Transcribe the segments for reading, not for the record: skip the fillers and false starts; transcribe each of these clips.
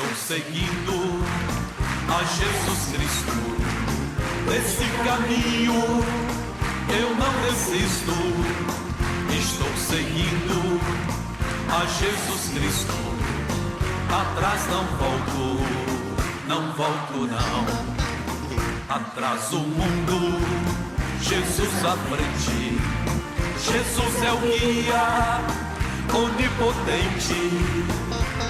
Estou seguindo a Jesus Cristo, nesse caminho eu não desisto. Estou seguindo a Jesus Cristo, atrás não volto, não volto não. Atrás o mundo, Jesus à frente, Jesus é o guia onipotente.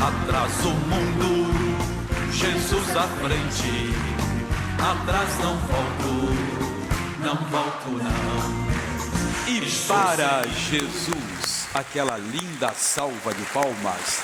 Atrás o mundo, Jesus à frente, atrás não volto, não volto não. E para Jesus, aquela linda salva de palmas.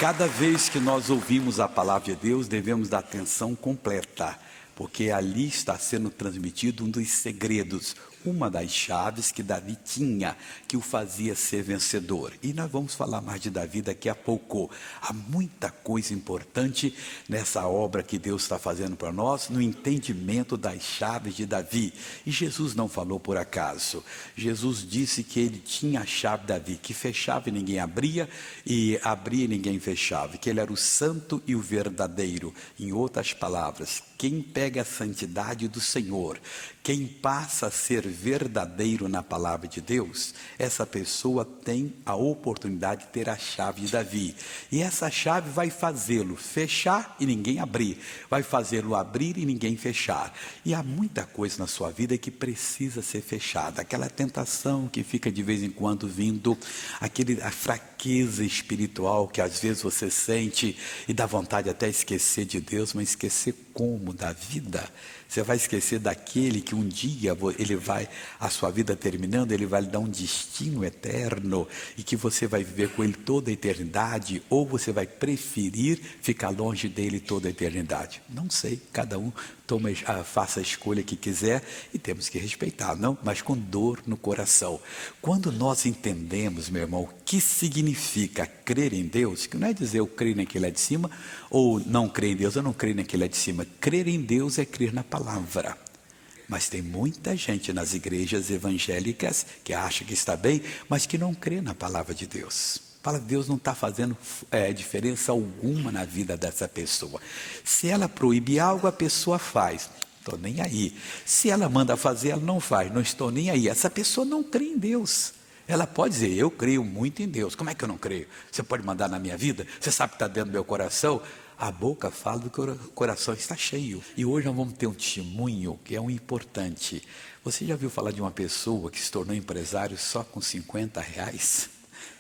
Cada vez que nós ouvimos a palavra de Deus, devemos dar atenção completa, porque ali está sendo transmitido um dos segredos, uma das chaves que Davi tinha, que o fazia ser vencedor. E nós vamos falar mais de Davi daqui a pouco. Há muita coisa importante nessa obra que Deus está fazendo para nós, no entendimento das chaves de Davi. E Jesus não falou por acaso. Jesus disse que ele tinha a chave de Davi, que fechava e ninguém abria, e abria e ninguém fechava, que ele era o santo e o verdadeiro. Em outras palavras, quem pega a santidade do Senhor, quem passa a ser verdadeiro na palavra de Deus, essa pessoa tem a oportunidade de ter a chave de Davi. E essa chave vai fazê-lo fechar e ninguém abrir, vai fazê-lo abrir e ninguém fechar. E há muita coisa na sua vida que precisa ser fechada. Aquela tentação que fica de vez em quando vindo, a fraqueza espiritual que às vezes você sente e dá vontade até esquecer de Deus, mas esquecer como? Da vida. Você vai esquecer daquele que um dia a sua vida terminando, ele vai lhe dar um destino eterno e que você vai viver com ele toda a eternidade, ou você vai preferir ficar longe dele toda a eternidade? Não sei, cada um faça a escolha que quiser e temos que respeitar, não? Mas com dor no coração. Quando nós entendemos, meu irmão, o que significa crer em Deus, que não é dizer eu creio naquele lá de cima, ou não creio em Deus, eu não creio naquele lá de cima. Crer em Deus é crer na palavra. Mas tem muita gente nas igrejas evangélicas que acha que está bem, mas que não crê na palavra de Deus. A palavra de Deus não está fazendo diferença alguma na vida dessa pessoa. Se ela proíbe algo, a pessoa faz. Estou nem aí. Se ela manda fazer, ela não faz. Não estou nem aí. Essa pessoa não crê em Deus. Ela pode dizer, eu creio muito em Deus. Como é que eu não creio? Você pode mandar na minha vida? Você sabe que está dentro do meu coração? A boca fala do que o coração está cheio. E hoje nós vamos ter um testemunho que é um importante. Você já viu falar de uma pessoa que se tornou empresário só com R$50?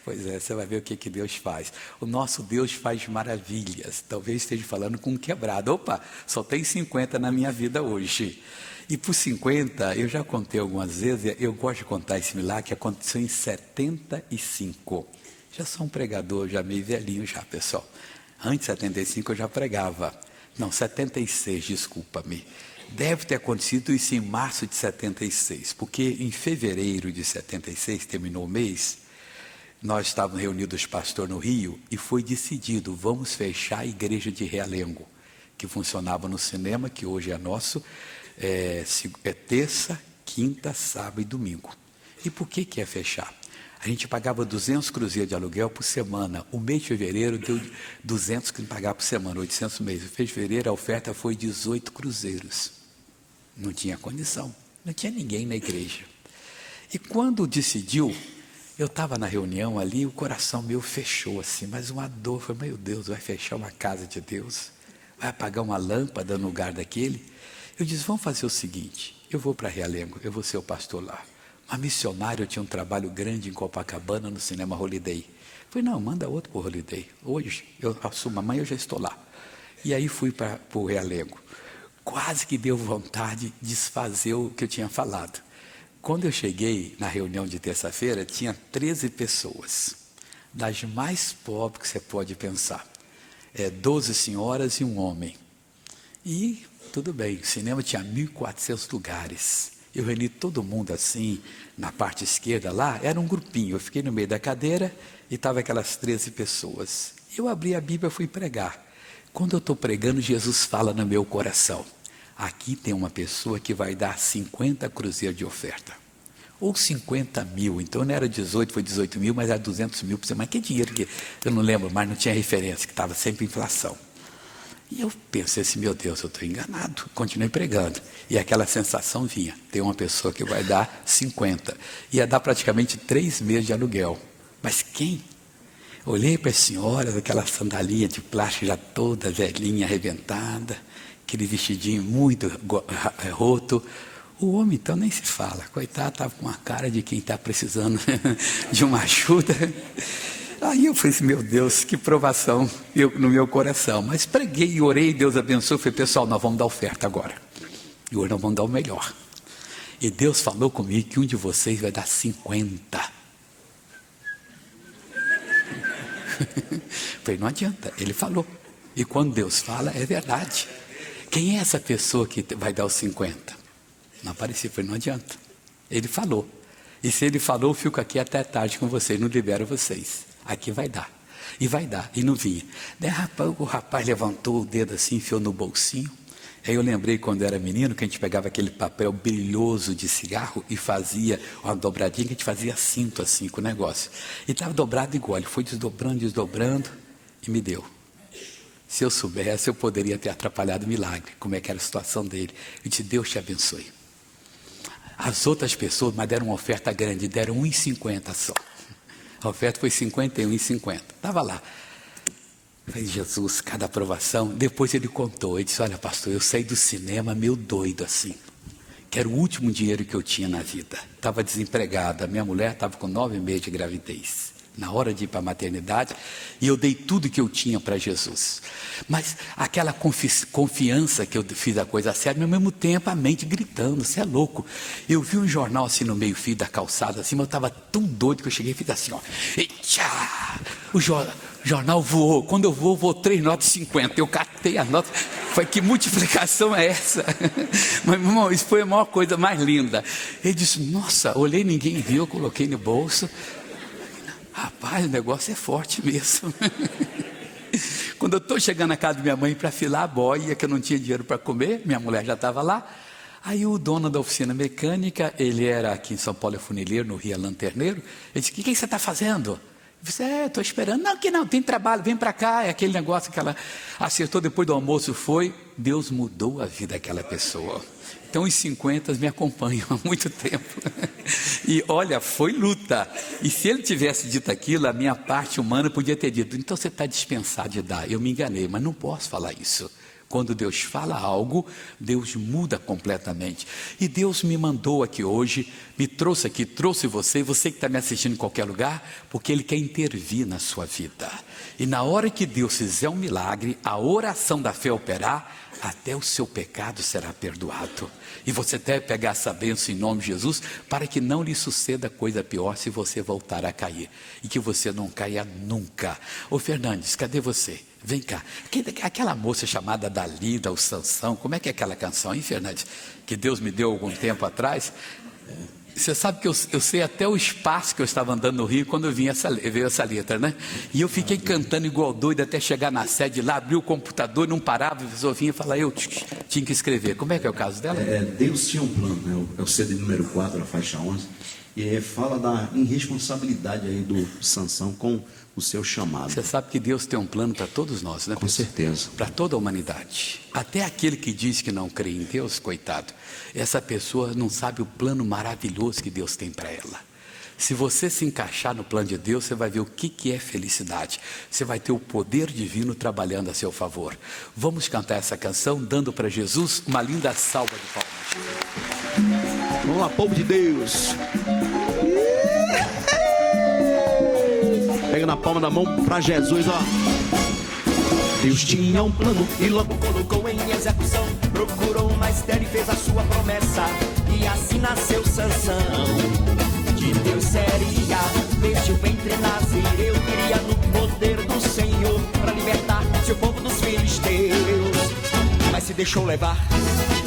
Pois é, você vai ver o que Deus faz. O nosso Deus faz maravilhas. Talvez esteja falando com um quebrado. Opa, só tem 50 na minha vida hoje. E por 50, eu já contei algumas vezes, eu gosto de contar esse milagre que aconteceu em 75. Já sou um pregador, já meio velhinho já, pessoal. Antes de 75 eu já pregava. Não, 76, desculpa-me. Deve ter acontecido isso em março de 76, porque em fevereiro de 76, terminou o mês, nós estávamos reunidos, pastor, no Rio, e foi decidido, vamos fechar a igreja de Realengo, que funcionava no cinema, que hoje é nosso, terça, quinta, sábado e domingo. E por que é fechar? A gente pagava 200 cruzeiros de aluguel por semana. O mês de fevereiro deu 200 que pagar por semana, 800 mês. No mês de fevereiro a oferta foi 18 cruzeiros. Não tinha condição, não tinha ninguém na igreja. E quando decidiu, eu estava na reunião ali, o coração meu fechou assim, mas uma dor, falei, meu Deus, vai fechar uma casa de Deus? Vai apagar uma lâmpada no lugar daquele? Eu disse, vamos fazer o seguinte, eu vou para Realengo, eu vou ser o pastor lá. Uma missionária, eu tinha um trabalho grande em Copacabana, no cinema Holiday. Falei, não, manda outro para o Holiday. Hoje, eu assumo, amanhã eu já estou lá. E aí fui para o Realengo. Quase que deu vontade de desfazer o que eu tinha falado. Quando eu cheguei na reunião de terça-feira, tinha 13 pessoas. Das mais pobres que você pode pensar. 12 senhoras e um homem. E tudo bem, o cinema tinha 1.400 lugares. Eu reuni todo mundo assim, na parte esquerda lá, era um grupinho. Eu fiquei no meio da cadeira e estava aquelas 13 pessoas. Eu abri a Bíblia e fui pregar. Quando eu estou pregando, Jesus fala no meu coração. Aqui tem uma pessoa que vai dar 50 cruzeiros de oferta. Ou 50 mil, então não era 18, foi 18 mil, mas era 200 mil por semana. Mas que dinheiro que eu não lembro, mas não tinha referência, que estava sempre inflação. E eu pensei assim, meu Deus, eu estou enganado. Continuei pregando. E aquela sensação vinha. Tem uma pessoa que vai dar 50. Ia dar praticamente 3 meses de aluguel. Mas quem? Olhei para a senhora, daquela sandalinha de plástico já toda velhinha, arrebentada. Aquele vestidinho muito roto. O homem então nem se fala. Coitado, estava com uma cara de quem está precisando de uma ajuda. Aí eu falei assim, meu Deus, que provação no meu coração. Mas preguei, orei, Deus abençoou. Falei, pessoal, nós vamos dar oferta agora. E hoje nós vamos dar o melhor. E Deus falou comigo que um de vocês vai dar 50. Falei, não adianta, ele falou. E quando Deus fala, é verdade. Quem é essa pessoa que vai dar os 50? Não apareceu, falei, não adianta. Ele falou. E se ele falou, eu fico aqui até tarde com vocês, não libero vocês. Aqui vai dar. E vai dar. E não vinha. Daí o rapaz levantou o dedo assim, enfiou no bolsinho. Aí eu lembrei quando eu era menino, que a gente pegava aquele papel brilhoso de cigarro e fazia uma dobradinha, que a gente fazia cinto assim com o negócio. E estava dobrado igual. Ele foi desdobrando e me deu. Se eu soubesse, eu poderia ter atrapalhado o milagre. Como é que era a situação dele. Eu disse, Deus te abençoe. As outras pessoas, mas deram uma oferta grande, deram 1,50 só. A oferta foi 51,50. Estava lá. Falei, Jesus, cada aprovação. Depois ele contou. Ele disse, olha pastor, eu saí do cinema meio doido assim. Que era o último dinheiro que eu tinha na vida. Estava desempregada. Minha mulher estava com 9 meses de gravidez. Na hora de ir para a maternidade, e eu dei tudo que eu tinha para Jesus. Mas aquela confiança que eu fiz a coisa séria, mas ao mesmo tempo a mente gritando, você é louco. Eu vi um jornal assim no meio-fio da calçada, assim, mas eu estava tão doido que eu cheguei e fiz assim, ó. E tchá! O jornal voou. Quando eu vou 3 notas de 50. Eu catei a nota. Falei, que multiplicação é essa? Mas, meu irmão, isso foi a maior coisa mais linda. Ele disse, nossa, olhei, ninguém viu, eu coloquei no bolso. Rapaz, o negócio é forte mesmo. Quando eu estou chegando na casa da minha mãe para filar a boia, que eu não tinha dinheiro para comer, minha mulher já estava lá. Aí o dono da oficina mecânica, ele era aqui em São Paulo, é funileiro, no Rio é lanterneiro. Ele disse, o que você está fazendo? Eu disse, estou esperando. Não, que não, tem trabalho, vem para cá. É aquele negócio que ela acertou depois do almoço, foi. Deus mudou a vida daquela pessoa. Então os 50 me acompanham há muito tempo. E olha, foi luta. E se ele tivesse dito aquilo, a minha parte humana podia ter dito, então você está dispensado de dar. Eu me enganei, mas não posso falar isso. Quando Deus fala algo, Deus muda completamente. E Deus me mandou aqui hoje, me trouxe aqui, trouxe você que está me assistindo em qualquer lugar, porque Ele quer intervir na sua vida. E na hora que Deus fizer um milagre, a oração da fé operar, até o seu pecado será perdoado. E você deve pegar essa bênção em nome de Jesus, para que não lhe suceda coisa pior se você voltar a cair. E que você não caia nunca. Ô Fernandes, cadê você? Vem cá. Aquela moça chamada Dalida, o Sansão, como é que é aquela canção, hein, Fernandes? Que Deus me deu algum tempo atrás. Você sabe que eu sei até o espaço que eu estava andando no Rio quando veio essa letra, né? E eu fiquei cantando igual doido até chegar na sede lá, abri o computador, não parava, a pessoa vinha e falava, eu tinha que escrever. Como é que é o caso dela? Deus tinha um plano, né? É o CD número 4, a faixa 11. E fala da irresponsabilidade aí do Sansão com o seu chamado. Você sabe que Deus tem um plano para todos nós, né? Com certeza. Para toda a humanidade. Até aquele que diz que não crê em Deus, coitado, essa pessoa não sabe o plano maravilhoso que Deus tem para ela. Se você se encaixar no plano de Deus, você vai ver o que é felicidade. Você vai ter o poder divino trabalhando a seu favor. Vamos cantar essa canção, dando para Jesus uma linda salva de palmas. Vamos lá, povo de Deus. Pega na palma da mão para Jesus, ó. Deus tinha um plano e logo colocou em execução. Procurou um mais e fez a sua promessa. E assim nasceu Sansão. De Deus seria este o bem treinado. Eu queria no poder do Senhor para libertar seu povo dos filisteus. Mas se deixou levar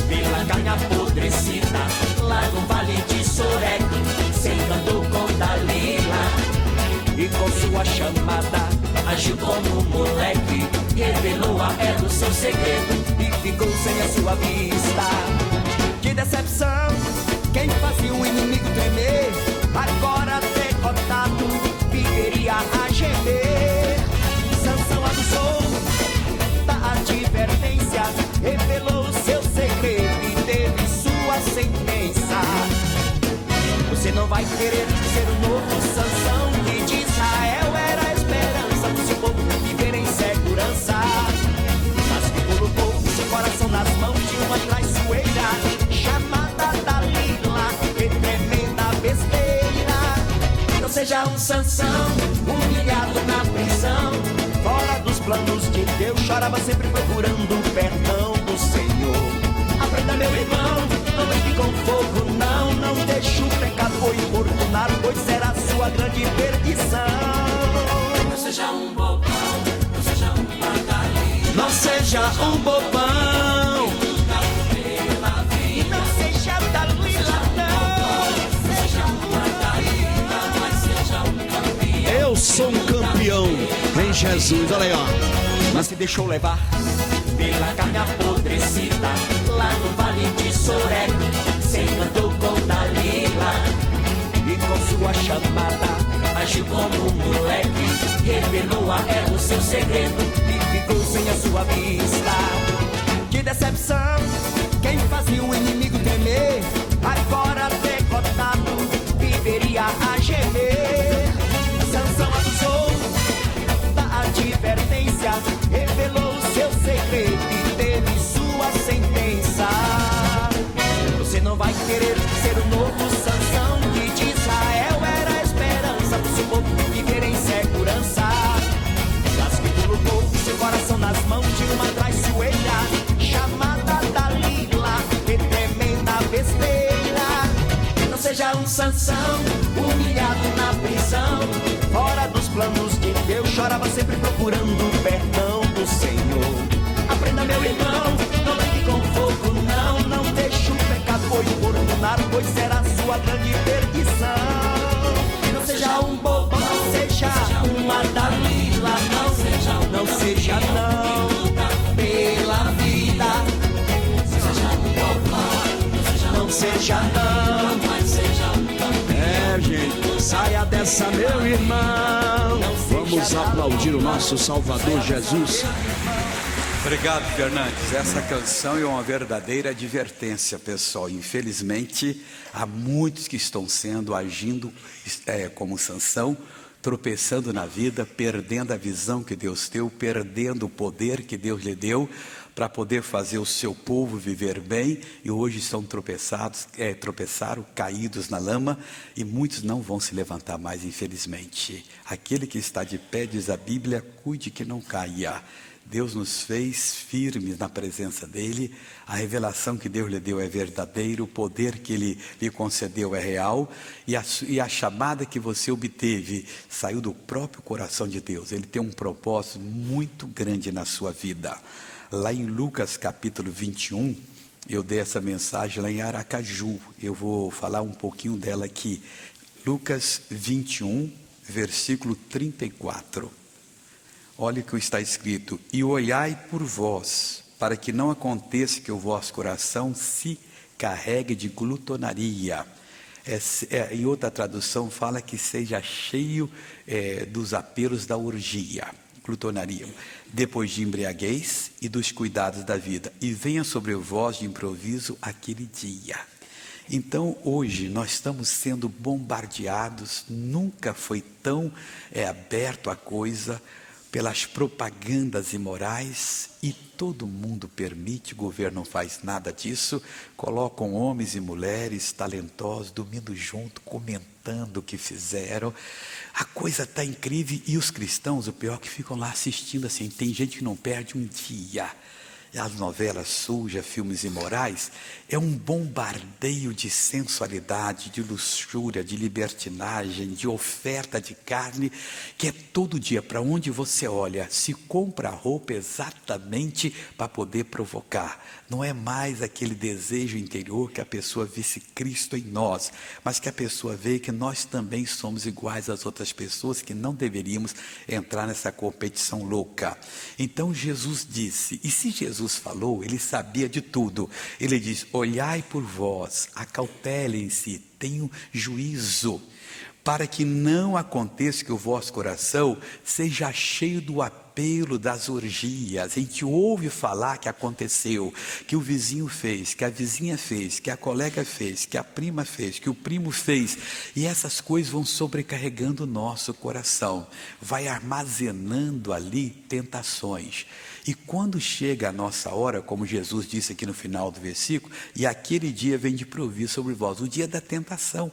pela carne apodrecida, lá no vale de Sorek, se encantou com Dalila. E com sua chamada agiu como um moleque, revelou a ela o seu segredo e ficou sem a sua vista. Que decepção, quem fazia o inimigo tremer, agora derrotado viveria a gemer. Sansão abusou da advertência sentença. Você não vai querer ser o novo Sansão, que de Israel era a esperança do seu povo viver em segurança. Mas que colocou o seu coração nas mãos de uma traiçoeira chamada Dalila, que tremenda besteira. Não seja um Sansão humilhado na prisão, fora dos planos de Deus, chorava sempre procurando o perdão do Senhor. Aprenda, meu irmão, não brinque com fogo, não. Não deixe o pecado o importunar, pois será sua grande perdição. Não seja um bobão, não seja um Dalila. Não seja um bobão, não seja Dalila, não. Seja uma Dalila, mas seja um campeão. Eu sou um campeão em Jesus, olha aí, ó. Mas se deixou levar pela carne apodrecida, lá no vale de Sorek, se encantou com Dalila e com sua chamada agiu como um moleque, revelou a ela o seu segredo e ficou sem a sua vista. Que decepção, quem fazia o inimigo tremer, agora derrotado viveria a gemer. Sansão abusou da advertência, revelou o seu segredo e teve sua sentença. Você não vai querer ser o novo Sansão, que de Israel era a esperança do seu povo viver em segurança. Mas que colocou o seu coração nas mãos de uma traiçoeira chamada Dalila, que tremenda besteira. Não seja um Sansão humilhado na prisão, fora dos planos de Deus, chorava sempre procurando o perdão do Senhor. Aprenda, meu irmão, não brinque com fogo, não. Não deixe o pecado o importunar, pois será sua grande perdição. Não seja um bobão, não seja uma Dalila, não seja não, pela vida. Seja um bobão, Não seja não, mas seja um campeão. É, gente, saia dessa, meu irmão. Vamos aplaudir o nosso Salvador Jesus. Obrigado, Fernandes. Essa canção é uma verdadeira advertência, pessoal. Infelizmente, há muitos que estão agindo como Sansão, tropeçando na vida, perdendo a visão que Deus deu, perdendo o poder que Deus lhe deu para poder fazer o seu povo viver bem, e hoje estão tropeçaram, caídos na lama, e muitos não vão se levantar mais, infelizmente. Aquele que está de pé, diz a Bíblia, cuide que não caia. Deus nos fez firmes na presença dEle, a revelação que Deus lhe deu é verdadeira, o poder que Ele lhe concedeu é real, e a chamada que você obteve saiu do próprio coração de Deus. Ele tem um propósito muito grande na sua vida. Lá em Lucas capítulo 21, eu dei essa mensagem lá em Aracaju, eu vou falar um pouquinho dela aqui. Lucas 21, versículo 34. Olha o que está escrito: e olhai por vós, para que não aconteça que o vosso coração se carregue de glutonaria. Em outra tradução fala que seja cheio dos apelos da orgia, glutonaria, depois de embriaguez e dos cuidados da vida, e venha sobre vós de improviso aquele dia. Então hoje nós estamos sendo bombardeados, nunca foi tão aberto a coisa, pelas propagandas imorais, e todo mundo permite, o governo não faz nada disso, colocam homens e mulheres talentosos, dormindo junto, comentando o que fizeram, a coisa está incrível, e os cristãos, o pior que ficam lá assistindo assim, tem gente que não perde um dia. As novelas sujas, filmes imorais, é um bombardeio de sensualidade, de luxúria, de libertinagem, de oferta de carne, que é todo dia. Para onde você olha, se compra roupa exatamente para poder provocar. Não é mais aquele desejo interior que a pessoa visse Cristo em nós, mas que a pessoa vê que nós também somos iguais às outras pessoas, que não deveríamos entrar nessa competição louca. Então Jesus disse, e se Jesus falou, ele sabia de tudo. Ele diz: olhai por vós, acautelem-se, tenham juízo, para que não aconteça que o vosso coração seja cheio do apelo apelo das orgias. A gente ouve falar que aconteceu, que o vizinho fez, que a vizinha fez, que a colega fez, que a prima fez, que o primo fez. E essas coisas vão sobrecarregando o nosso coração, vai armazenando ali tentações. E quando chega a nossa hora, como Jesus disse aqui no final do versículo, e aquele dia vem de provir sobre vós, o dia da tentação.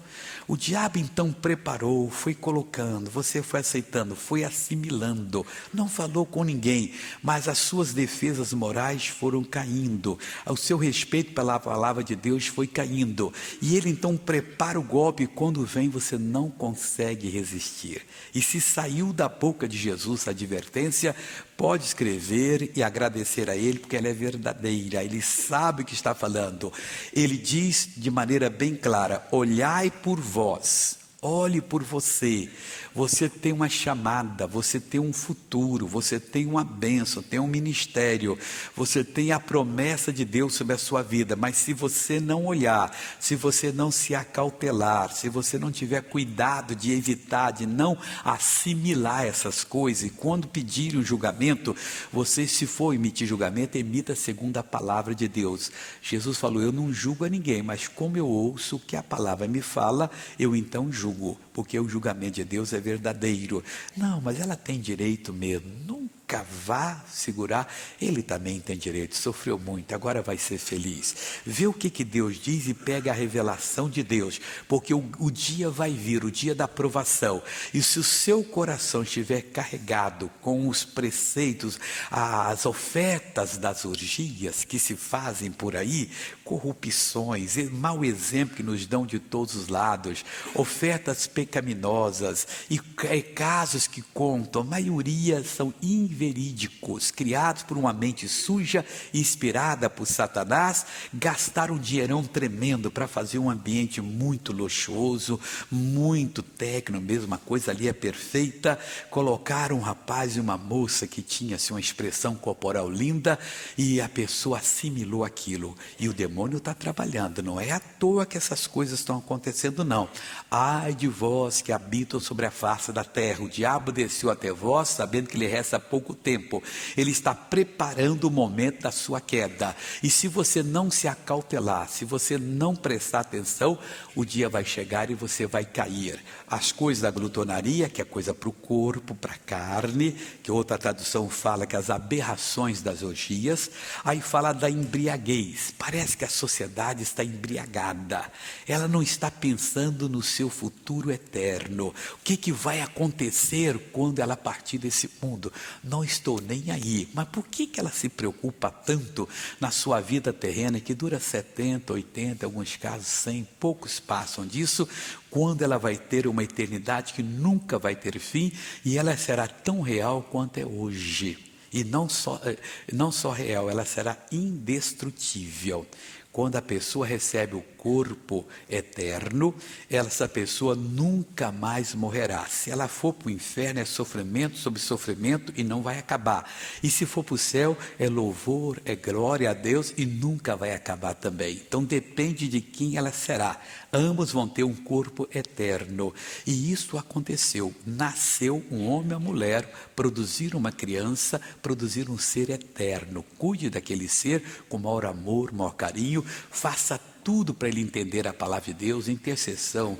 O diabo então preparou, foi colocando, você foi aceitando, foi assimilando, não falou com ninguém, mas as suas defesas morais foram caindo, o seu respeito pela palavra de Deus foi caindo, e ele então prepara o golpe, e quando vem você não consegue resistir. E se saiu da boca de Jesus a advertência, pode escrever e agradecer a ele, porque ela é verdadeira, ele sabe o que está falando. Ele diz de maneira bem clara: olhai por vós, olhe por você. Você tem uma chamada, você tem um futuro, você tem uma bênção, tem um ministério, você tem a promessa de Deus sobre a sua vida. Mas se você não olhar, se você não se acautelar, se você não tiver cuidado de evitar, de não assimilar essas coisas, e quando pedirem um julgamento, você, se for emitir julgamento, emita segundo a palavra de Deus. Jesus falou: eu não julgo a ninguém, mas como eu ouço o que a palavra me fala, eu então julgo, porque o julgamento de Deus é verdadeiro. Não, mas ela tem direito mesmo. Nunca vá segurar. Ele também tem direito, sofreu muito, agora vai ser feliz. Vê o que Deus diz e pega a revelação de Deus, porque o dia vai vir, o dia da provação. E se o seu coração estiver carregado com os preceitos, as ofertas das orgias que se fazem por aí, corrupções, mau exemplo que nos dão de todos os lados, ofertas pecaminosas e casos que contam, a maioria são inverídicos, criados por uma mente suja e inspirada por Satanás. Gastaram um dinheirão tremendo para fazer um ambiente muito luxuoso, muito técnico, mesmo a coisa ali é perfeita. Colocaram um rapaz e uma moça que tinha assim, uma expressão corporal linda, e a pessoa assimilou aquilo, e o demônio está trabalhando. Não é à toa que essas coisas estão acontecendo, não. Ai de vós que habitam sobre a face da terra, o diabo desceu até vós, sabendo que lhe resta pouco tempo. Ele está preparando o momento da sua queda, e se você não se acautelar, se você não prestar atenção, o dia vai chegar e você vai cair. As coisas da glutonaria, que é coisa para o corpo, para a carne, que outra tradução fala que as aberrações das orgias. Aí fala da embriaguez. Parece que a sociedade está embriagada, ela não está pensando no seu futuro eterno. O que vai acontecer quando ela partir desse mundo? Não estou nem aí. Mas por que ela se preocupa tanto na sua vida terrena, que dura 70, 80, em alguns casos 100, poucos passam disso, quando ela vai ter uma eternidade que nunca vai ter fim, e ela será tão real quanto é hoje. E não só real, ela será indestrutível. Quando a pessoa recebe o corpo eterno, essa pessoa nunca mais morrerá. Se ela for para o inferno, é sofrimento sobre sofrimento e não vai acabar. E se for para o céu, é louvor, é glória a Deus e nunca vai acabar também. Então depende de quem ela será. Ambos vão ter um corpo eterno. E isso aconteceu. Nasceu um homem e uma mulher, produziram uma criança, produziram um ser eterno. Cuide daquele ser com maior amor, maior carinho, faça tudo para ele entender a palavra de Deus, intercessão,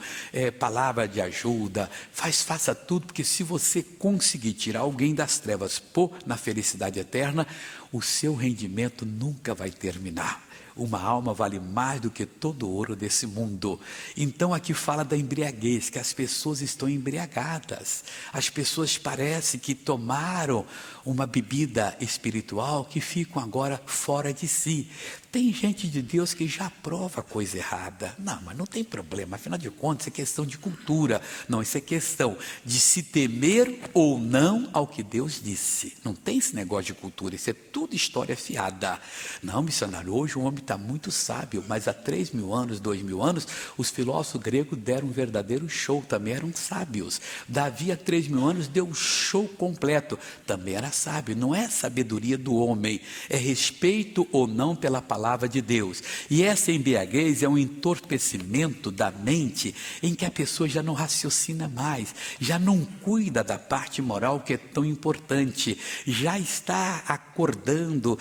palavra de ajuda, faça tudo, porque se você conseguir tirar alguém das trevas, pôr na felicidade eterna, o seu rendimento nunca vai terminar. Uma alma vale mais do que todo o ouro desse mundo. Então aqui fala da embriaguez, que as pessoas estão embriagadas. As pessoas parecem que tomaram uma bebida espiritual que ficam agora fora de si. Tem gente de Deus que já aprova coisa errada. Não, mas não tem problema, afinal de contas, isso é questão de cultura. Não, isso é questão de se temer ou não ao que Deus disse. Não tem esse negócio de cultura, isso é tudo história fiada. Não, missionário, hoje o homem está muito sábio, mas há 3.000 anos, 2.000 anos, os filósofos gregos deram um verdadeiro show, também eram sábios. Davi, há 3.000 anos, deu um show completo, também era sábio. Não é sabedoria do homem, é respeito ou não pela palavra palavra de Deus. E essa embriaguez é um entorpecimento da mente em que a pessoa já não raciocina mais, já não cuida da parte moral que é tão importante, já está acordando,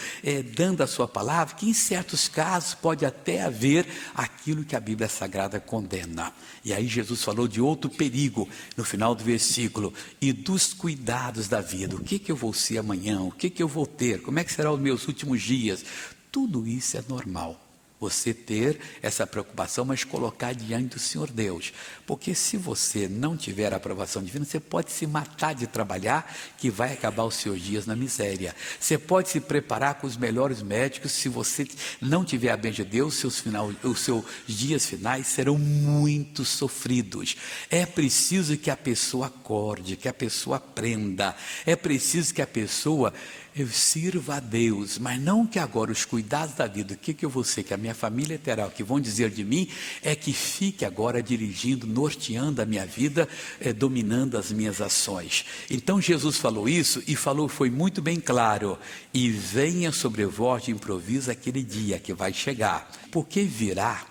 dando a sua palavra, que em certos casos pode até haver aquilo que a Bíblia Sagrada condena. E aí Jesus falou de outro perigo no final do versículo: e dos cuidados da vida. O que eu vou ser amanhã? O que eu vou ter? Como é que serão os meus últimos dias? Tudo isso é normal. Você ter essa preocupação, mas colocar diante do Senhor Deus. Porque se você não tiver a aprovação divina, você pode se matar de trabalhar, que vai acabar os seus dias na miséria. Você pode se preparar com os melhores médicos, se você não tiver a bênção de Deus, os seus dias finais serão muito sofridos. É preciso que a pessoa acorde, que a pessoa aprenda. É preciso que a pessoa sirva a Deus, mas não que agora os cuidados da vida, o que eu vou ser, que a minha família terá, o que vão dizer de mim, é que fique agora dirigindo, norteando a minha vida, dominando as minhas ações. Então Jesus falou isso e falou, foi muito bem claro: e venha sobre vós de improviso aquele dia que vai chegar, porque virá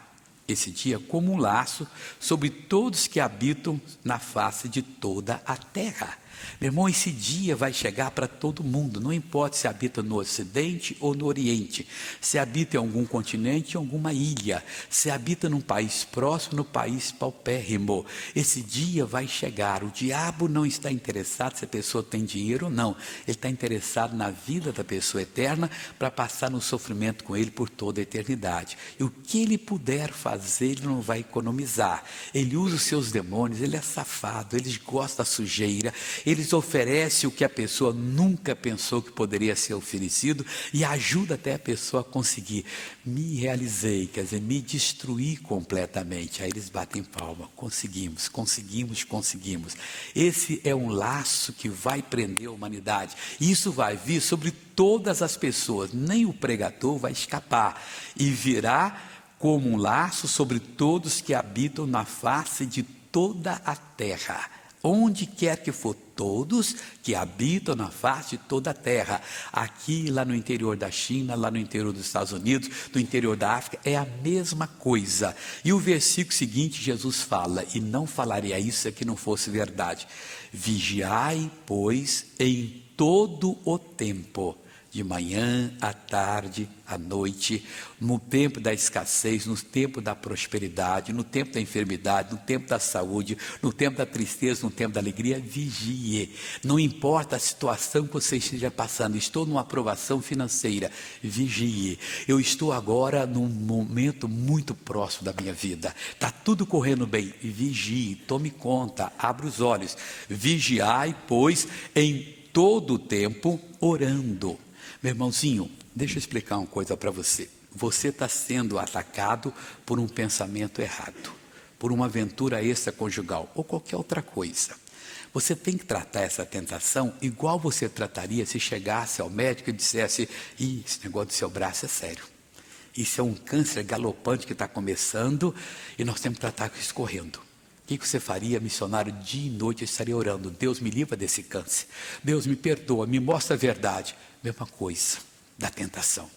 esse dia como um laço sobre todos que habitam na face de toda a terra. Meu irmão, esse dia vai chegar para todo mundo, não importa se habita no Ocidente ou no Oriente, se habita em algum continente ou alguma ilha, se habita num país próximo, no país paupérrimo. Esse dia vai chegar. O diabo não está interessado se a pessoa tem dinheiro ou não, ele está interessado na vida da pessoa eterna, para passar no sofrimento com ele por toda a eternidade. E o que ele puder fazer, ele não vai economizar. Ele usa os seus demônios, ele é safado, ele gosta da sujeira, eles oferecem o que a pessoa nunca pensou que poderia ser oferecido, e ajuda até a pessoa a conseguir. Me realizei, quer dizer, me destruí completamente. Aí eles batem palma: conseguimos. Esse é um laço que vai prender a humanidade. Isso vai vir sobre todas as pessoas, nem o pregador vai escapar, e virá como um laço sobre todos que habitam na face de toda a terra. Onde quer que for, todos que habitam na face de toda a terra. Aqui, lá no interior da China, lá no interior dos Estados Unidos, no interior da África, é a mesma coisa. E o versículo seguinte, Jesus fala: e não falaria isso se não fosse verdade. Vigiai, pois, em todo o tempo, de manhã, à tarde, à noite, no tempo da escassez, no tempo da prosperidade, no tempo da enfermidade, no tempo da saúde, no tempo da tristeza, no tempo da alegria. Vigie. Não importa a situação que você esteja passando. Estou numa aprovação financeira, vigie. Eu estou agora num momento muito próximo da minha vida, está tudo correndo bem, vigie, tome conta, abra os olhos. Vigiai, pois, em todo o tempo, orando. Meu irmãozinho, deixa eu explicar uma coisa para você. Você está sendo atacado por um pensamento errado, por uma aventura extraconjugal ou qualquer outra coisa. Você tem que tratar essa tentação igual você trataria se chegasse ao médico e dissesse: esse negócio do seu braço é sério. Isso é um câncer galopante que está começando e nós temos que tratar com isso correndo. O que você faria, missionário? Dia e noite eu estaria orando: Deus me livra desse câncer, Deus me perdoa, me mostra a verdade. Mesma coisa da tentação,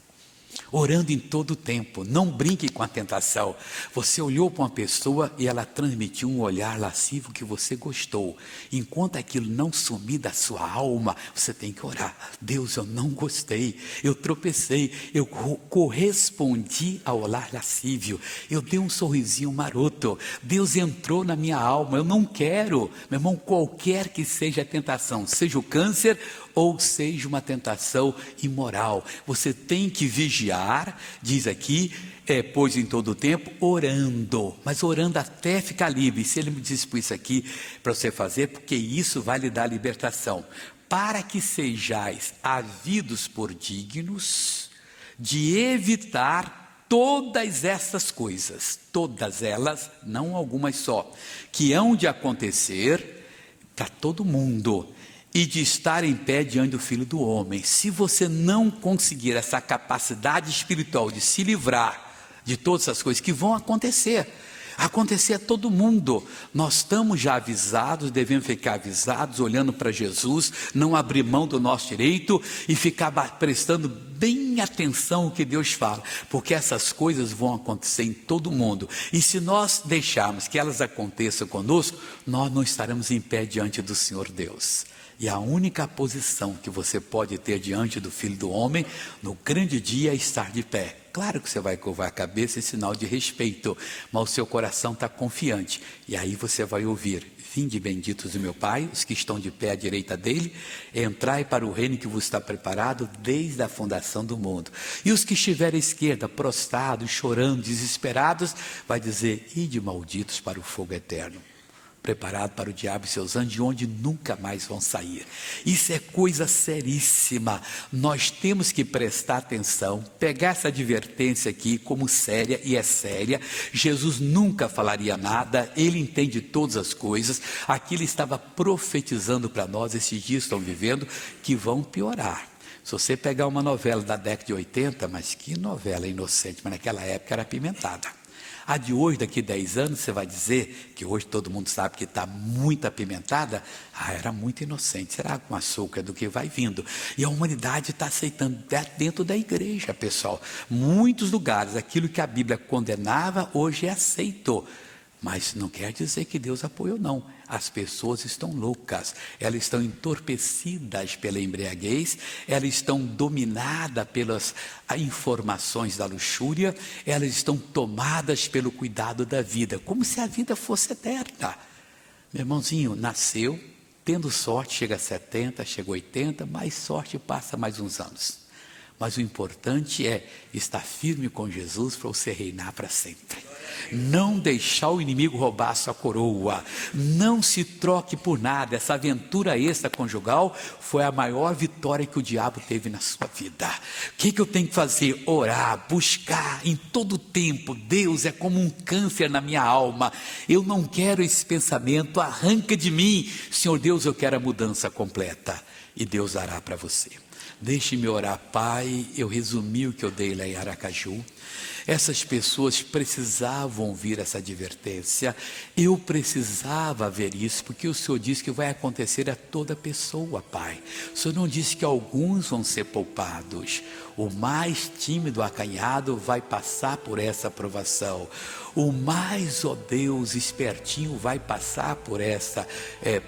orando em todo o tempo. Não brinque com a tentação. Você olhou para uma pessoa e ela transmitiu um olhar lascivo que você gostou. Enquanto aquilo não sumir da sua alma, você tem que orar: Deus, eu não gostei, eu tropecei, eu correspondi ao olhar lascívio, eu dei um sorrisinho maroto, Deus entrou na minha alma, eu não quero. Meu irmão, qualquer que seja a tentação, seja o câncer ou seja uma tentação imoral, você tem que vigiar, diz aqui, pois em todo o tempo, orando, mas orando até ficar livre. Se ele me disse por isso aqui, para você fazer, porque isso vai lhe dar libertação, para que sejais havidos por dignos de evitar todas essas coisas, todas elas, não algumas só, que hão de acontecer para todo mundo, e de estar em pé diante do Filho do Homem. Se você não conseguir essa capacidade espiritual de se livrar de todas essas coisas que vão acontecer a todo mundo, nós estamos já avisados, devemos ficar avisados, olhando para Jesus, não abrir mão do nosso direito e ficar prestando bem atenção ao que Deus fala, porque essas coisas vão acontecer em todo mundo, e se nós deixarmos que elas aconteçam conosco, nós não estaremos em pé diante do Senhor Deus. E a única posição que você pode ter diante do Filho do Homem, no grande dia, é estar de pé. Claro que você vai curvar a cabeça em sinal de respeito, mas o seu coração está confiante, e aí você vai ouvir: vinde benditos do meu Pai, os que estão de pé à direita dele, entrai para o reino que vos está preparado desde a fundação do mundo. E os que estiverem à esquerda, prostrados, chorando, desesperados, vai dizer: ide malditos para o fogo eterno, preparado para o diabo e seus anjos, de onde nunca mais vão sair. Isso é coisa seríssima. Nós temos que prestar atenção, pegar essa advertência aqui como séria, e é séria. Jesus nunca falaria nada, ele entende todas as coisas. Aqui ele estava profetizando para nós, esses dias estão vivendo, que vão piorar. Se você pegar uma novela da década de 80, mas que novela inocente, mas naquela época era apimentada. A de hoje, daqui 10 anos, você vai dizer que hoje todo mundo sabe que está muito apimentada. Era muito inocente, será com açúcar do que vai vindo. E a humanidade está aceitando dentro da igreja, pessoal. Muitos lugares, aquilo que a Bíblia condenava, hoje é aceito. Mas não quer dizer que Deus apoiou, não. As pessoas estão loucas, elas estão entorpecidas pela embriaguez, elas estão dominadas pelas informações da luxúria, elas estão tomadas pelo cuidado da vida, como se a vida fosse eterna. Meu irmãozinho, nasceu, tendo sorte, chega a 70, chega a 80, mais sorte passa mais uns anos. Mas o importante é estar firme com Jesus para você reinar para sempre. Não deixar o inimigo roubar a sua coroa. Não se troque por nada. Essa aventura extraconjugal foi a maior vitória que o diabo teve na sua vida. O que eu tenho que fazer? Orar, buscar em todo tempo. Deus é como um câncer na minha alma. Eu não quero esse pensamento. Arranca de mim. Senhor Deus, eu quero a mudança completa. E Deus dará para você. Deixe-me orar, Pai. Eu resumi o que eu dei lá em Aracaju. Essas pessoas precisavam ouvir essa advertência. Eu precisava ver isso, porque o Senhor disse que vai acontecer a toda pessoa, Pai. O Senhor não disse que alguns vão ser poupados. O mais tímido, acanhado, vai passar por essa provação. O mais, ó Deus, espertinho, vai passar por essa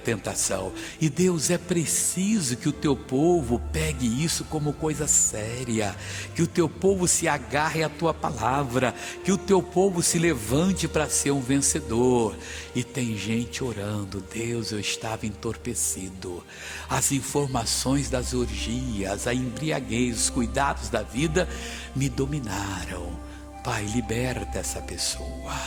tentação. E Deus, é preciso que o teu povo pegue isso como coisa séria. Que o teu povo se agarre à tua palavra. Que o teu povo se levante para ser um vencedor. E tem gente orando: Deus, eu estava entorpecido. As informações das orgias, a embriaguez, os cuidados da vida me dominaram. Pai, liberta essa pessoa,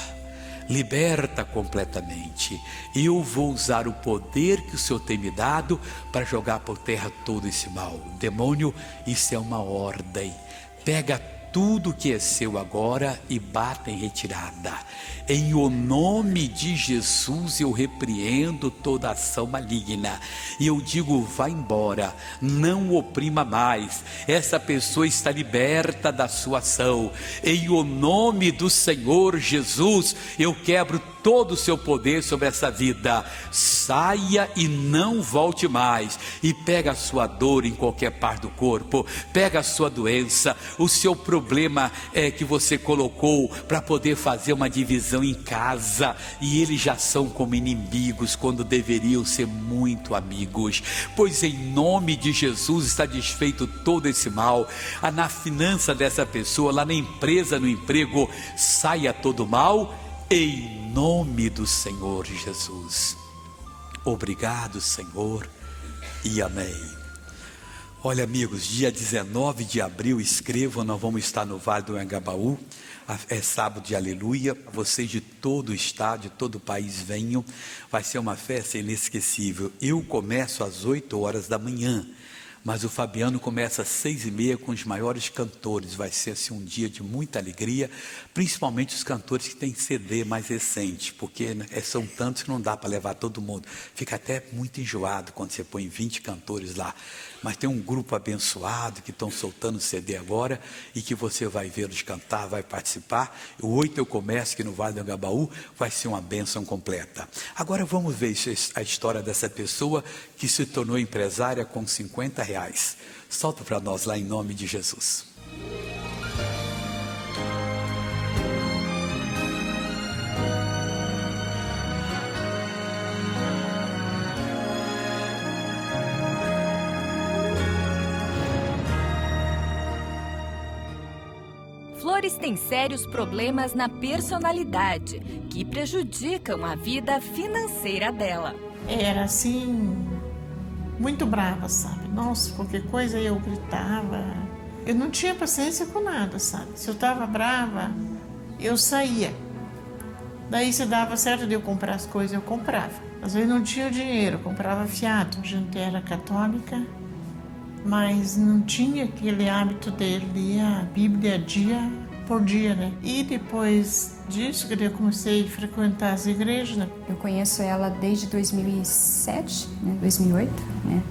liberta completamente. Eu vou usar o poder que o Senhor tem me dado para jogar por terra todo esse mal. Demônio, isso é uma ordem. Pega tudo que é seu agora e bata em retirada. Em o nome de Jesus eu repreendo toda ação maligna. E eu digo: vai embora, não oprima mais. Essa pessoa está liberta da sua ação. Em o nome do Senhor Jesus, eu quebro todo o seu poder sobre essa vida. Saia e não volte mais. E pega a sua dor em qualquer parte do corpo. Pega a sua doença, o seu problema que você colocou para poder fazer uma divisão em casa, e eles já são como inimigos quando deveriam ser muito amigos. Pois em nome de Jesus está desfeito todo esse mal. Na finança dessa pessoa, lá na empresa, no emprego, saia todo mal em nome do Senhor Jesus. Obrigado, Senhor, e amém. Olha, amigos, dia 19 de abril, escrevam, nós vamos estar no Vale do Anhangabaú. É sábado de aleluia. Vocês de todo o estado, de todo o país venham. Vai ser uma festa inesquecível. Eu começo às 8 horas da manhã, mas o Fabiano começa às 6h30 com os maiores cantores. Vai ser assim um dia de muita alegria, principalmente os cantores que têm CD mais recente, porque são tantos que não dá para levar todo mundo. Fica até muito enjoado quando você põe 20 cantores lá. Mas tem um grupo abençoado que estão soltando CD agora, e que você vai vê-los cantar, vai participar. O 8 eu começo aqui no Vale do Anhangabaú, vai ser uma bênção completa. Agora vamos ver a história dessa pessoa que se tornou empresária com R$50 R$50. Solta para nós lá em nome de Jesus. Flores tem sérios problemas na personalidade, que prejudicam a vida financeira dela. Era assim, muito brava, sabe? Nossa, qualquer coisa eu gritava. Eu não tinha paciência com nada, sabe? Se eu estava brava, eu saía. Daí se dava certo de eu comprar as coisas, eu comprava. Às vezes não tinha dinheiro, eu comprava fiado. A gente era católica, mas não tinha aquele hábito de ler a Bíblia dia por dia, né? E depois disso, que eu comecei a frequentar as igrejas, né? Eu conheço ela desde 2007, né? 2008, né?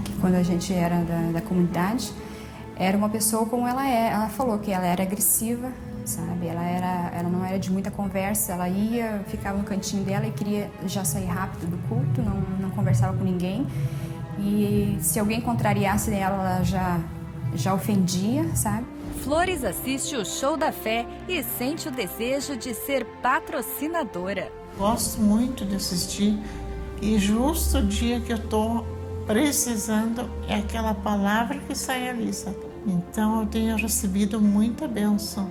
Que quando a gente era da comunidade, era uma pessoa como ela é. Ela falou que ela era agressiva, sabe? Ela não era de muita conversa, ela ia, ficava no cantinho dela e queria já sair rápido do culto, não conversava com ninguém. E se alguém contrariasse ela, já ofendia, sabe? Flores assiste o Show da Fé e sente o desejo de ser patrocinadora. Gosto muito de assistir e justo o dia que eu tô precisando é aquela palavra que sai ali, sabe? Então eu tenho recebido muita bênção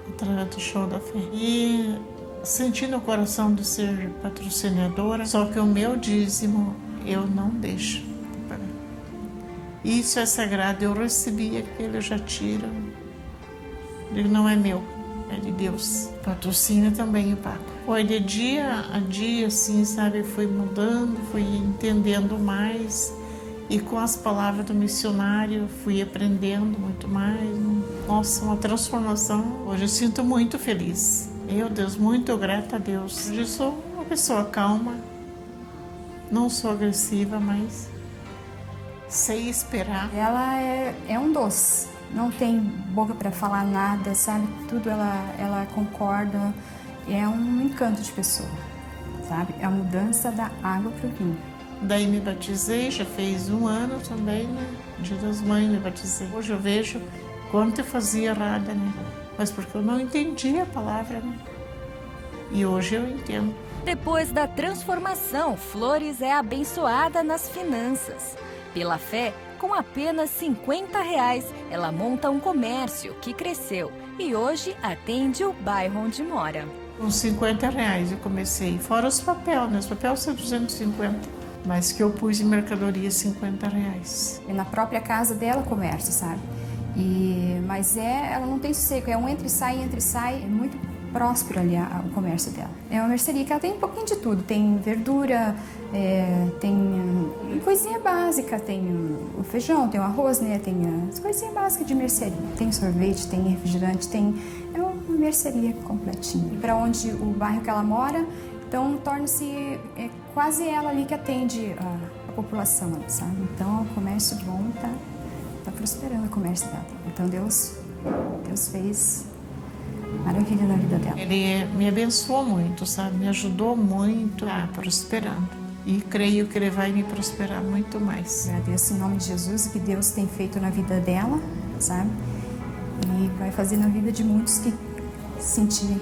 através do Show da Fé. E senti no coração de ser patrocinadora, só que o meu dízimo eu não deixo. Isso é sagrado, eu recebi aquele, eu já tiro. Ele não é meu, é de Deus. Patrocínio também eu pago. Foi de dia a dia, assim, sabe, fui mudando, fui entendendo mais. E com as palavras do missionário, fui aprendendo muito mais. Nossa, uma transformação. Hoje eu sinto muito feliz. Meu Deus, muito grata a Deus. Hoje eu sou uma pessoa calma, não sou agressiva, mas sei esperar. Ela é um doce, não tem boca para falar nada, sabe? Tudo ela concorda, é um encanto de pessoa, sabe? É a mudança da água para o vinho. Daí me batizei, já fez 1 ano também, né? Dia das Mães me batizei. Hoje eu vejo quanto eu fazia errada, né? Mas porque eu não entendia a palavra, né? E hoje eu entendo. Depois da transformação, Flores é abençoada nas finanças. Pela fé, com apenas R$50, ela monta um comércio que cresceu e hoje atende o bairro onde mora. Com R$50 eu comecei, fora os papéis, né? Os papéis são 250, mas que eu pus em mercadoria R$50. É na própria casa dela comércio, sabe? Mas ela não tem sossego, é um entre e sai, é muito próspero ali o comércio dela. É uma mercearia que ela tem um pouquinho de tudo, tem verdura, tem coisinha básica, tem o feijão, tem o arroz, né? Tem as coisinhas básicas de mercearia. Tem sorvete, tem refrigerante, é uma mercearia completinha. Para onde o bairro que ela mora, então torna-se quase ela ali que atende a população, sabe? Então o comércio bom tá prosperando o comércio dela. Então Deus fez maravilha na vida dela. Ele me abençoou muito, sabe? Me ajudou muito a prosperando. E creio que ele vai me prosperar muito mais. Agradeço em nome de Jesus o que Deus tem feito na vida dela, sabe? E vai fazer na vida de muitos que sentir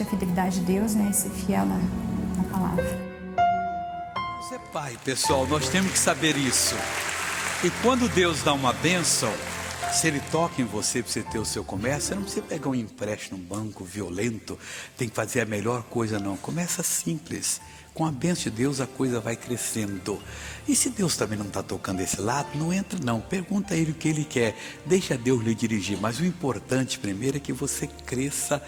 a fidelidade de Deus, né? E ser fiel na palavra. Você é pai, pessoal, nós temos que saber isso. E quando Deus dá uma bênção, se Ele toca em você para você ter o seu comércio, você não precisa pegar um empréstimo no banco violento, tem que fazer a melhor coisa, não. Começa simples. Com a bênção de Deus a coisa vai crescendo. E se Deus também não está tocando esse lado, não entra não. Pergunta a Ele o que Ele quer. Deixa Deus lhe dirigir. Mas o importante primeiro é que você cresça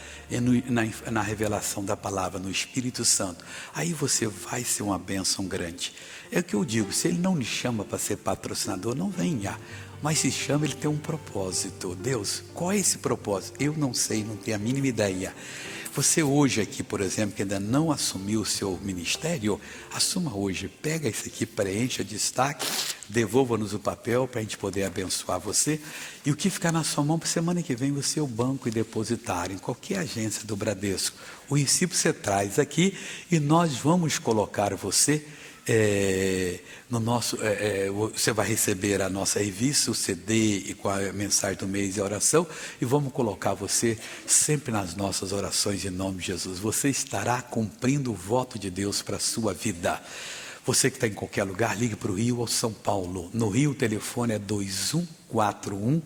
na revelação da palavra, no Espírito Santo. Aí você vai ser uma bênção grande. É o que eu digo, se Ele não lhe chama para ser patrocinador, não venha. Mas se chama, Ele tem um propósito. Deus, qual é esse propósito? Eu não sei, não tenho a mínima ideia. Você hoje aqui, por exemplo, que ainda não assumiu o seu ministério, assuma hoje, pega isso aqui, preencha destaque, devolva-nos o papel para a gente poder abençoar você. E o que ficar na sua mão para semana que vem, você é o banco e depositar em qualquer agência do Bradesco. O recibo você traz aqui e nós vamos colocar você Você vai receber a nossa revista, o CD e com a mensagem do mês e a oração, e vamos colocar você sempre nas nossas orações em nome de Jesus. Você estará cumprindo o voto de Deus para a sua vida. Você que está em qualquer lugar, ligue para o Rio ou São Paulo. No Rio o telefone é 2141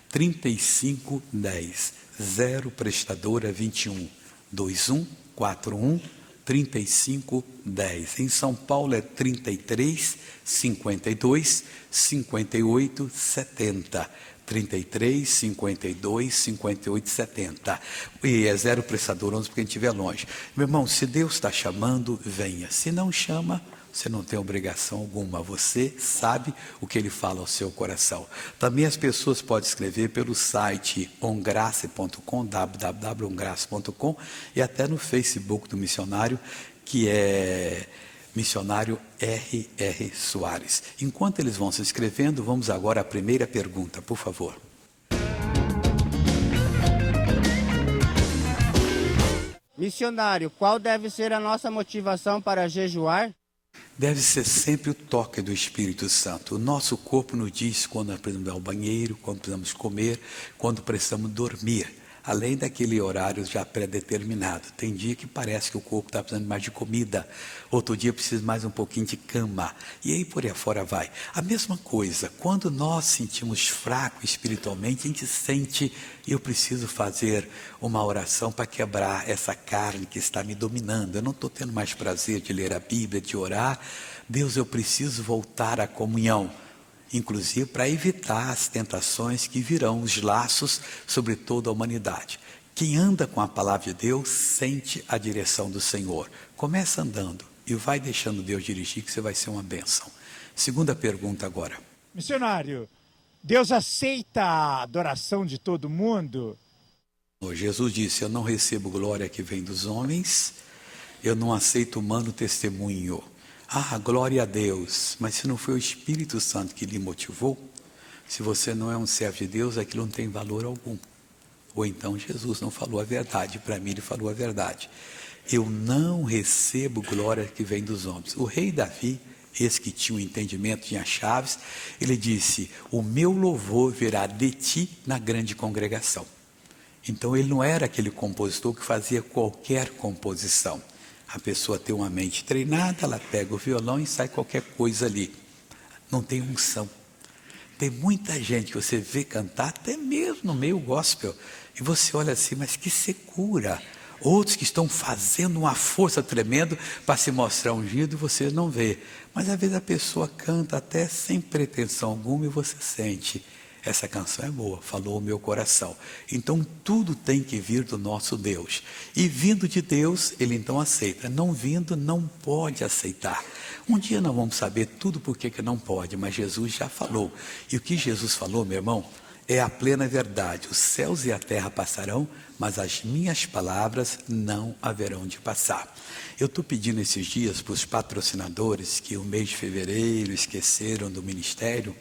3510, 0 prestadora 21 2141 3510. Em São Paulo é 33 52 58 70. 33 52 58 70. E é 0 prestador 11 porque a gente estiver longe. Meu irmão, se Deus está chamando, venha. Se não chama, você não tem obrigação alguma. Você sabe o que Ele fala ao seu coração. Também as pessoas podem escrever pelo site ongrace.com, www.ongrace.com, e até no Facebook do missionário, que é Missionário R.R. Soares. Enquanto eles vão se inscrevendo, vamos agora à primeira pergunta, por favor. Missionário, qual deve ser a nossa motivação para jejuar? Deve ser sempre o toque do Espírito Santo. O nosso corpo nos diz quando nós precisamos ir ao banheiro, quando precisamos comer, quando precisamos dormir. Além daquele horário já pré-determinado. Tem dia que parece que o corpo está precisando mais de comida. Outro dia precisa mais um pouquinho de cama. E aí por aí fora vai. A mesma coisa, quando nós sentimos fraco espiritualmente, a gente sente, eu preciso fazer uma oração para quebrar essa carne que está me dominando. Eu não estou tendo mais prazer de ler a Bíblia, de orar. Deus, eu preciso voltar à comunhão. Inclusive para evitar as tentações que virão, os laços sobre toda a humanidade. Quem anda com a palavra de Deus sente a direção do Senhor. Começa andando e vai deixando Deus dirigir, que você vai ser uma bênção. Segunda pergunta agora. Missionário, Deus aceita a adoração de todo mundo? Jesus disse, eu não recebo glória que vem dos homens, eu não aceito humano testemunho. Ah, glória a Deus, mas se não foi o Espírito Santo que lhe motivou, se você não é um servo de Deus, aquilo não tem valor algum. Ou então Jesus não falou a verdade, para mim ele falou a verdade. Eu não recebo glória que vem dos homens. O rei Davi, esse que tinha o entendimento, tinha chaves, ele disse, o meu louvor virá de ti na grande congregação. Então ele não era aquele compositor que fazia qualquer composição. A pessoa tem uma mente treinada, ela pega o violão e sai qualquer coisa ali. Não tem unção. Tem muita gente que você vê cantar, até mesmo no meio gospel, e você olha assim, mas que secura. Outros que estão fazendo uma força tremenda para se mostrar ungido, você não vê. Mas às vezes a pessoa canta até sem pretensão alguma e você sente. Essa canção é boa, falou o meu coração. Então tudo tem que vir do nosso Deus. E vindo de Deus, Ele então aceita. Não vindo, não pode aceitar. Um dia nós vamos saber tudo por que não pode, mas Jesus já falou. E o que Jesus falou, meu irmão, é a plena verdade. Os céus e a terra passarão, mas as minhas palavras não haverão de passar. Eu estou pedindo esses dias para os patrocinadores que o mês de fevereiro esqueceram do ministério,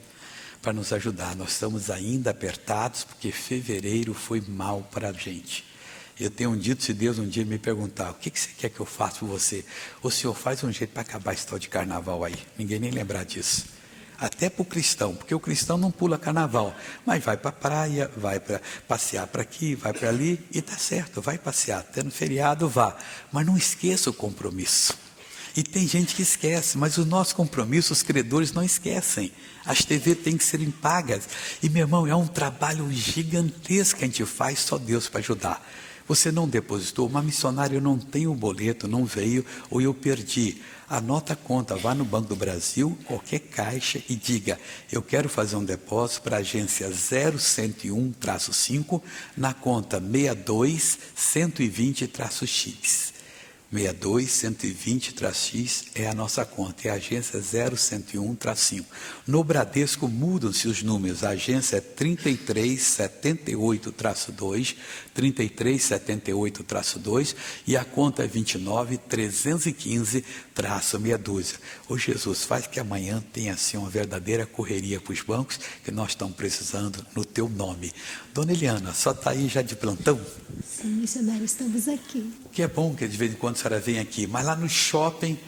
para nos ajudar. Nós estamos ainda apertados, porque fevereiro foi mal para a gente. Eu tenho dito, se Deus um dia me perguntar, o que você quer que eu faça por você? O Senhor faz um jeito para acabar esse tal de carnaval aí. Ninguém nem lembrar disso. Até para o cristão, porque o cristão não pula carnaval, mas vai para a praia, vai para passear para aqui, vai para ali, e está certo, vai passear, até no feriado vá. Mas não esqueça o compromisso. E tem gente que esquece, mas os nossos compromissos, os credores não esquecem. As TV têm que serem pagas. E, meu irmão, é um trabalho gigantesco que a gente faz, só Deus para ajudar. Você não depositou, uma missionária, eu não tenho o boleto, não veio, ou eu perdi. Anota a conta, vá no Banco do Brasil, qualquer caixa, e diga, eu quero fazer um depósito para a agência 0101-5, na conta 62120-X. 62120-X é a nossa conta, é a agência 0101-5. No Bradesco mudam-se os números, a agência é 3378-2, 3378-2, e a conta é 29315-meia dúzia. Ô Jesus, faz que amanhã tenha assim uma verdadeira correria para os bancos, que nós estamos precisando no teu nome. Dona Eliana, só está aí já de plantão? Sim, missionário, estamos aqui. Que é bom que de vez em quando a senhora vem aqui, mas lá no shopping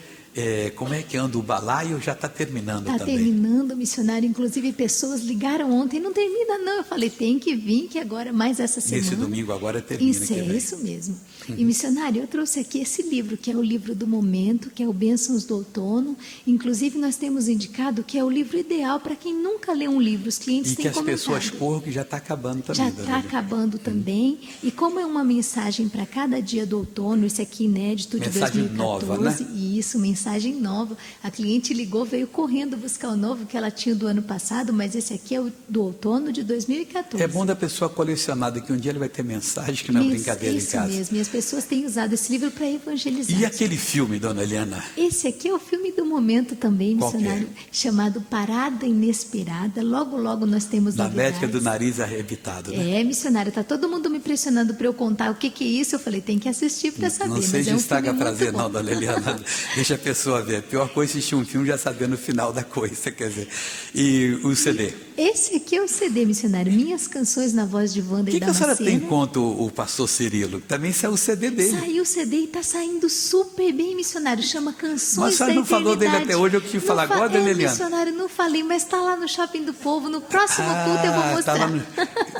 como é que anda o balaio? Já está terminando também. Está terminando, missionário. Inclusive, pessoas ligaram ontem. Não termina, não. Eu falei, tem que vir, que agora, mais essa semana. Nesse domingo agora termina. Isso mesmo. E, missionário, eu trouxe aqui esse livro, que é o livro do momento, que é o Bênçãos do Outono. Inclusive, nós temos indicado que é o livro ideal para quem nunca lê um livro. Os clientes têm comentado. E que as pessoas corram, que já está acabando também. Já está acabando também. E como é uma mensagem para cada dia do outono, esse aqui inédito de mensagem 2014. Nova, né? Isso, mensagem nova. A cliente ligou, veio correndo buscar o novo que ela tinha do ano passado, mas esse aqui é o do outono de 2014. É bom da pessoa colecionar, que um dia ele vai ter mensagem que não é brincadeira em casa. Isso mesmo, e as pessoas têm usado esse livro para evangelizar. E aquele filme, dona Eliana? Esse aqui é o filme do momento também, missionário, chamado Parada Inesperada. Logo, logo nós temos da novidades. médica do nariz arrebitado, né? Missionário, está todo mundo me pressionando para eu contar o que é isso. Eu falei, tem que assistir para saber. Não seja estraga prazer, não, dona Eliana. Deixa a pessoa ver. A pior coisa é assistir um filme já sabendo o final da coisa, quer dizer. E o CD? Esse aqui é o CD, missionário. Minhas canções na voz de Wanda e Damascena. O que a senhora tem contra o pastor Cirilo? Também saiu o CD dele. Saiu o CD e está saindo super bem, missionário. Chama Canções da Eternidade. Mas a senhora não falou dele até hoje, eu quis falar agora, dona Eliana. Missionário, não falei, mas está lá no Shopping do Povo. No próximo culto eu vou mostrar.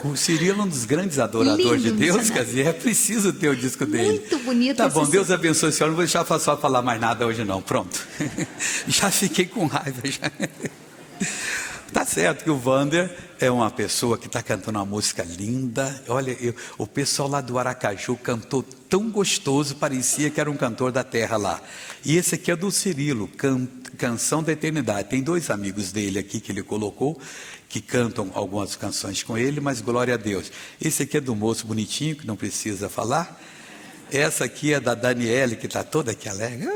O Cirilo é um dos grandes adoradores de Deus, quer dizer, é preciso ter o disco dele. Muito bonito. Tá bom, Deus abençoe a senhora. Não vou deixar a senhora falar mais nada hoje não, pronto. Já fiquei com raiva. Já. Tá certo que o Wander é uma pessoa que está cantando uma música linda. Olha, o pessoal lá do Aracaju cantou tão gostoso, parecia que era um cantor da terra lá. E esse aqui é do Cirilo, Canção da Eternidade. Tem 2 amigos dele aqui que ele colocou, que cantam algumas canções com ele, mas glória a Deus. Esse aqui é do moço bonitinho, que não precisa falar. Essa aqui é da Daniele, que está toda aqui alegre.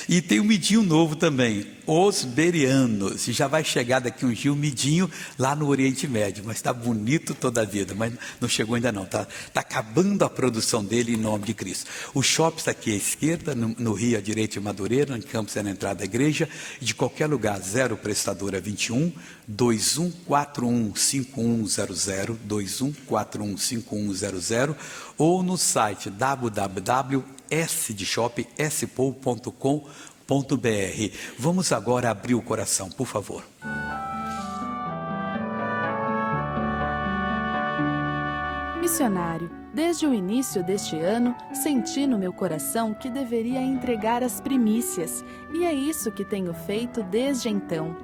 E tem um midinho novo também, Os Berianos. Já vai chegar daqui um dia um midinho lá no Oriente Médio, mas está bonito toda a vida, mas não chegou ainda não. Está acabando a produção dele em nome de Cristo. O shopping está aqui à esquerda, no Rio à direita de Madureira, em Campos é na entrada da igreja. De qualquer lugar, 0 prestadora 21 2141 5100 2141 ou no site www.sdshop.com.br. Vamos agora abrir o coração, por favor. Missionário, desde o início deste ano, senti no meu coração que deveria entregar as primícias, e é isso que tenho feito desde então.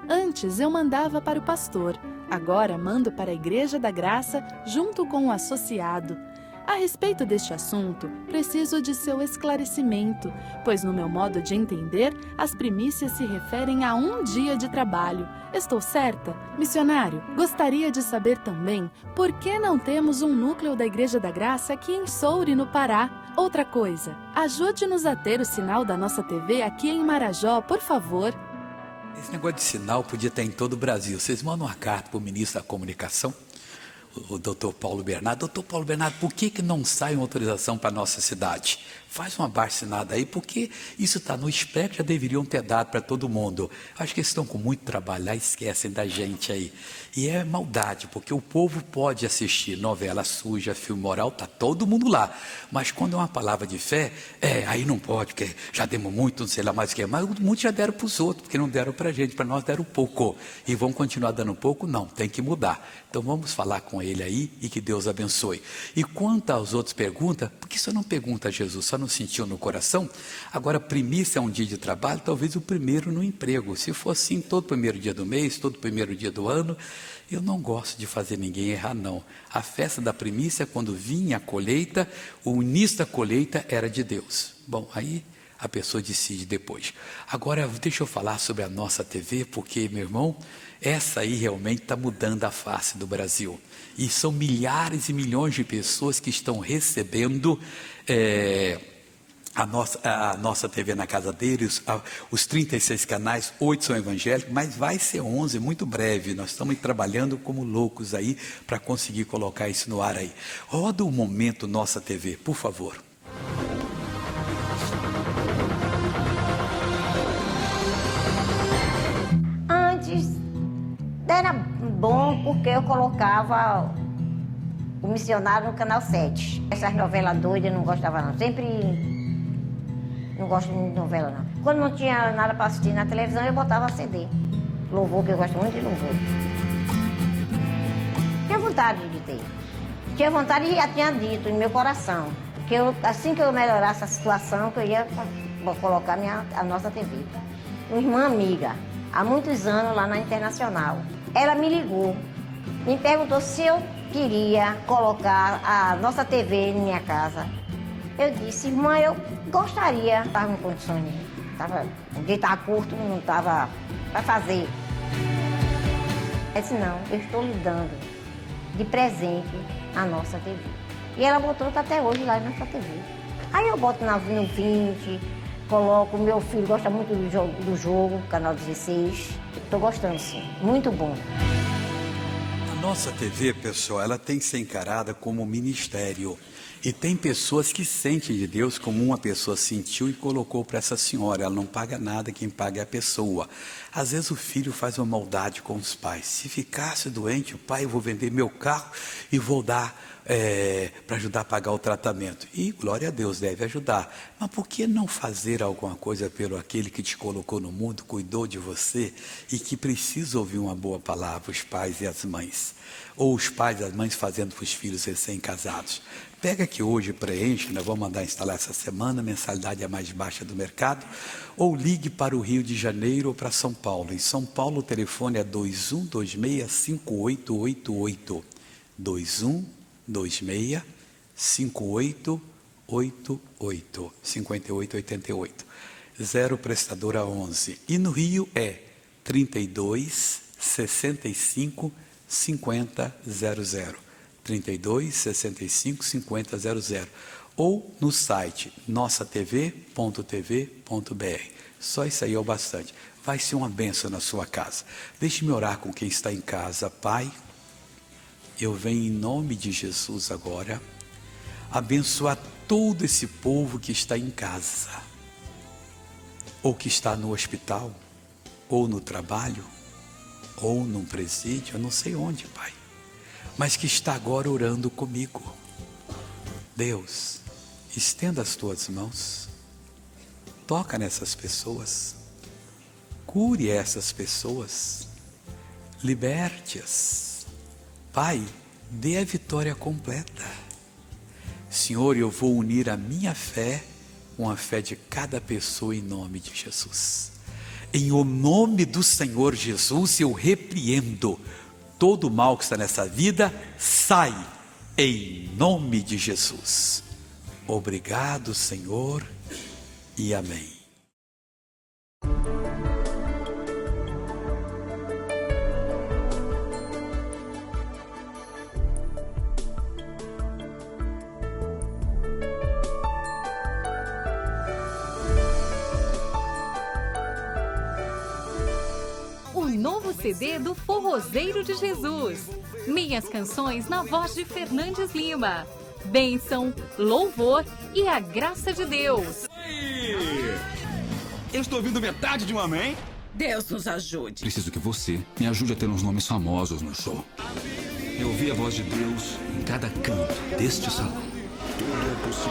Antes eu mandava para o pastor, agora mando para a Igreja da Graça junto com o associado. A respeito deste assunto, preciso de seu esclarecimento, pois no meu modo de entender, as primícias se referem a um dia de trabalho. Estou certa? Missionário, gostaria de saber também por que não temos um núcleo da Igreja da Graça aqui em Soure, no Pará. Outra coisa, ajude-nos a ter o sinal da nossa TV aqui em Marajó, por favor. Esse negócio de sinal podia ter em todo o Brasil. Vocês mandam uma carta para o ministro da Comunicação, o doutor Paulo Bernardo. Doutor Paulo Bernardo, por que não sai uma autorização para a nossa cidade? Faz uma abaixo-assinada aí, porque isso está no SPEC, já deveriam ter dado para todo mundo. Acho que eles estão com muito trabalho lá, esquecem da gente aí. E é maldade, porque o povo pode assistir novela suja, filme moral, está todo mundo lá. Mas quando é uma palavra de fé, aí não pode, porque já demos muito, não sei lá mais o que é. Mas muitos já deram para os outros, porque não deram para a gente, para nós deram pouco. E vão continuar dando pouco? Não, tem que mudar. Então vamos falar com ele aí e que Deus abençoe. E quanto aos outros perguntas, por que só não pergunta a Jesus? Só não sentiu no coração? Agora, primícia é um dia de trabalho, talvez o primeiro no emprego. Se for assim, todo primeiro dia do mês, todo primeiro dia do ano, eu não gosto de fazer ninguém errar, não. A festa da primícia, quando vinha a colheita, o início da colheita era de Deus. Bom, aí a pessoa decide depois. Agora, deixa eu falar sobre a nossa TV, porque, meu irmão, essa aí realmente está mudando a face do Brasil. E são milhares e milhões de pessoas que estão recebendo a nossa TV na casa deles, os 36 canais, 8 são evangélicos, mas vai ser 11, muito breve. Nós estamos trabalhando como loucos aí para conseguir colocar isso no ar aí. Roda o Momento Nossa TV, por favor. Antes era bom porque eu colocava o Missionário no canal 7. Essas novelas doidas eu não gostava não. Sempre Não gosto muito de novela, não. Quando não tinha nada para assistir na televisão, eu botava CD. Louvor, que eu gosto muito de louvor. Tinha vontade de ter. Tinha vontade e já tinha dito no meu coração que assim que eu melhorasse a situação, que eu ia colocar a nossa TV. Uma irmã amiga, há muitos anos lá na Internacional. Ela me ligou, me perguntou se eu queria colocar a nossa TV em minha casa. Eu disse, irmã, eu gostaria. Estava em condições, o dia estava curto, não estava para fazer. Eu disse, não, eu estou lhe dando de presente a nossa TV. E ela botou até hoje lá na nossa TV. Aí eu boto no 20, coloco, meu filho gosta muito do jogo, canal 16. Estou gostando, sim, muito bom. A nossa TV, pessoal, ela tem que ser encarada como ministério. E tem pessoas que sentem de Deus como uma pessoa sentiu e colocou para essa senhora. Ela não paga nada, quem paga é a pessoa. Às vezes o filho faz uma maldade com os pais. Se ficasse doente, o pai, eu vou vender meu carro e vou dar para ajudar a pagar o tratamento. E glória a Deus, deve ajudar. Mas por que não fazer alguma coisa pelo aquele que te colocou no mundo, cuidou de você e que precisa ouvir uma boa palavra, os pais e as mães? Ou os pais e as mães fazendo para os filhos recém-casados. Pega aqui hoje, preenche, nós vamos mandar instalar essa semana, a mensalidade é a mais baixa do mercado, ou ligue para o Rio de Janeiro ou para São Paulo. Em São Paulo o telefone é 2126-5888, 2126-5888, 5888, 0 prestadora 11. E no Rio é 32 65 50 00. 32 65 50 00, ou no site nossatv.tv.br. Só isso aí é o bastante. Vai ser uma bênção na sua casa. Deixe-me orar com quem está em casa. Pai, eu venho em nome de Jesus agora abençoar todo esse povo que está em casa, ou que está no hospital, ou no trabalho, ou num presídio, eu não sei onde, Pai, mas que está agora orando comigo. Deus, estenda as tuas mãos, toca nessas pessoas, cure essas pessoas, liberte-as. Pai, dê a vitória completa. Senhor, eu vou unir a minha fé com a fé de cada pessoa em nome de Jesus. Em o nome do Senhor Jesus, eu repreendo todo o mal que está nessa vida, sai, em nome de Jesus. Obrigado, Senhor, e amém. Novo CD do Forrozeiro de Jesus. Minhas canções na voz de Fernandes Lima. Bênção, louvor e a graça de Deus. Eu estou ouvindo metade de um amém? Deus nos ajude. Preciso que você me ajude a ter uns nomes famosos no show. Eu ouvi a voz de Deus em cada canto deste salão. Tudo é possível